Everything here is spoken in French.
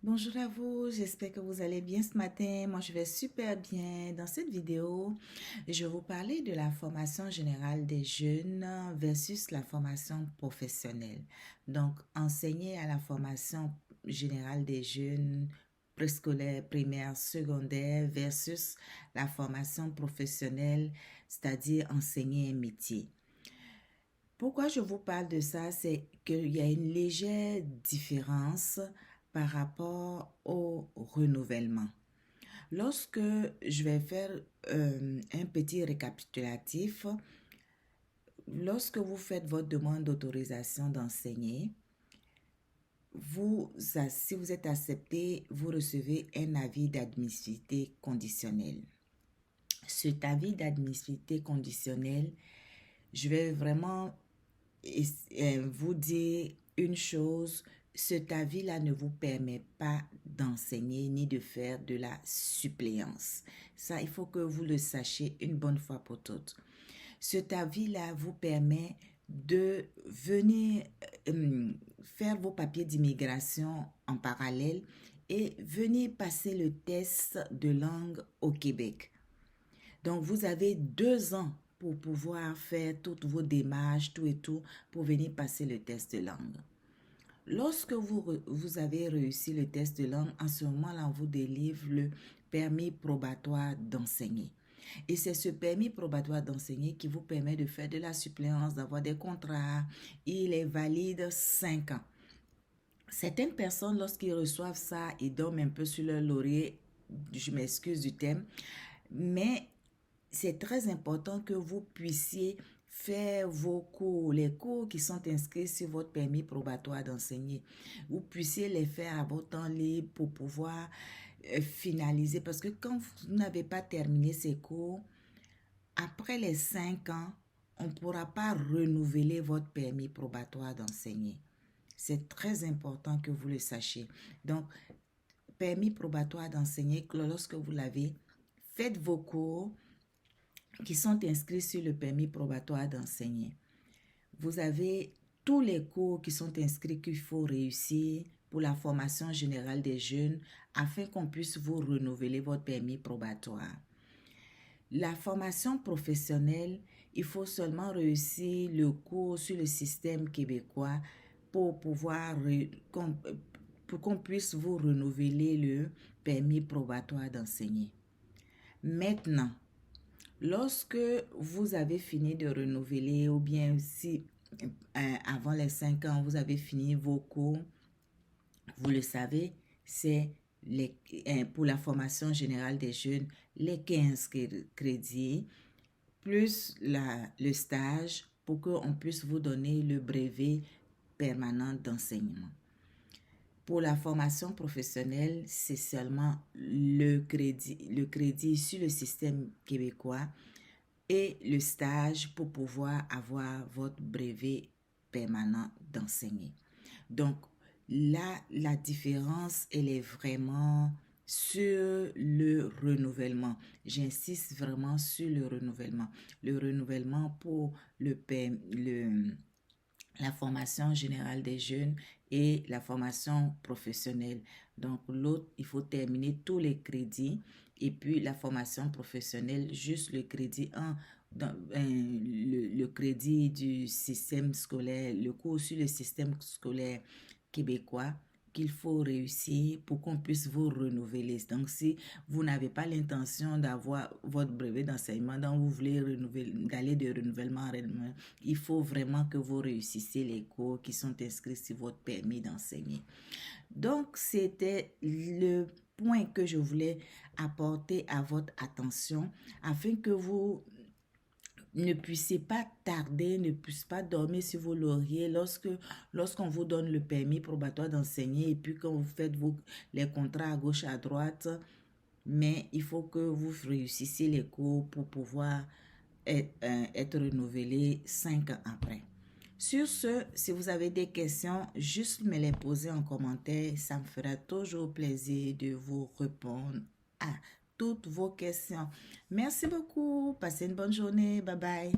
Bonjour à vous, j'espère que vous allez bien ce matin. Moi, je vais super bien. Dans cette vidéo, je vais vous parler de la formation générale des jeunes versus la formation professionnelle. Donc, enseigner à la formation générale des jeunes préscolaire, primaire, secondaire versus la formation professionnelle, c'est-à-dire enseigner un métier. Pourquoi je vous parle de ça, c'est qu'il y a une légère différence par rapport au renouvellement. Lorsque je vais faire un petit récapitulatif, lorsque vous faites votre demande d'autorisation d'enseigner, si vous êtes accepté, vous recevez un avis d'admissibilité conditionnelle. Cet avis d'admissibilité conditionnelle, je vais vraiment vous dire une chose, cet avis-là ne vous permet pas d'enseigner ni de faire de la suppléance. Ça, il faut que vous le sachiez une bonne fois pour toutes. Cet avis-là vous permet de venir faire vos papiers d'immigration en parallèle et venir passer le test de langue au Québec. Donc, vous avez 2 ans pour pouvoir faire toutes vos démarches, tout et tout, pour venir passer le test de langue. Lorsque vous avez réussi le test de langue, en ce moment-là, on vous délivre le permis probatoire d'enseigner. Et c'est ce permis probatoire d'enseigner qui vous permet de faire de la suppléance, d'avoir des contrats. Il est valide 5 ans. Certaines personnes, lorsqu'ils reçoivent ça, ils dorment un peu sur leur laurier. Je m'excuse du thème. Mais c'est très important que vous puissiez faire vos cours, les cours qui sont inscrits sur votre permis probatoire d'enseigner. Vous puissiez les faire à votre temps libre pour pouvoir finaliser. Parce que quand vous n'avez pas terminé ces cours, après les 5 ans, on ne pourra pas renouveler votre permis probatoire d'enseigner. C'est très important que vous le sachiez. Donc, permis probatoire d'enseigner, lorsque vous l'avez, faites vos cours qui sont inscrits sur le permis probatoire d'enseigner. Vous avez tous les cours qui sont inscrits qu'il faut réussir pour la formation générale des jeunes afin qu'on puisse vous renouveler votre permis probatoire. La formation professionnelle, il faut seulement réussir le cours sur le système québécois pour pouvoir pour qu'on puisse vous renouveler le permis probatoire d'enseigner. Maintenant, lorsque vous avez fini de renouveler ou bien si avant les 5 ans, vous avez fini vos cours, vous le savez, c'est pour la formation générale des jeunes, les 15 crédits, plus le stage pour qu'on puisse vous donner le brevet permanent d'enseignement. Pour la formation professionnelle, c'est seulement le crédit sur le système québécois et le stage pour pouvoir avoir votre brevet permanent d'enseigner. Donc, là, la différence, elle est vraiment sur le renouvellement. J'insiste vraiment sur le renouvellement. Le renouvellement pour la formation générale des jeunes et la formation professionnelle. Donc, l'autre, il faut terminer tous les crédits. Et puis, la formation professionnelle, juste le crédit 1, le crédit du système scolaire, le cours sur le système scolaire québécois qu'il faut réussir pour qu'on puisse vous renouveler. Donc, si vous n'avez pas l'intention d'avoir votre brevet d'enseignement, donc vous voulez d'aller de renouvellement en renouvellement, il faut vraiment que vous réussissiez les cours qui sont inscrits sur votre permis d'enseigner. Donc, c'était le point que je voulais apporter à votre attention afin que vous ne puissiez pas tarder, ne puissiez pas dormir sur vos lauriers lorsqu'on vous donne le permis probatoire d'enseigner et puis quand vous faites les contrats à gauche, à droite. Mais il faut que vous réussissiez les cours pour pouvoir être renouvelé 5 ans après. Sur ce, si vous avez des questions, juste me les poser en commentaire. Ça me fera toujours plaisir de vous répondre à toutes vos questions. Merci beaucoup. Passez une bonne journée. Bye bye.